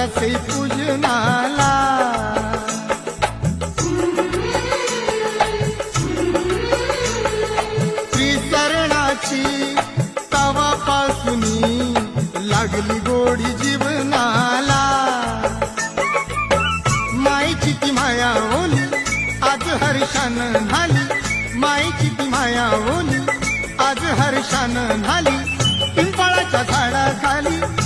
असे पूजनाला. त्रिसरणाची तवापासूनी लागली गोडी जीवनाला. माईची ती माया ओली आज हर्षानं झाली. माईची ती माया ओली आज हर्षानं झाली. पिंपळाच्या झाडाखाली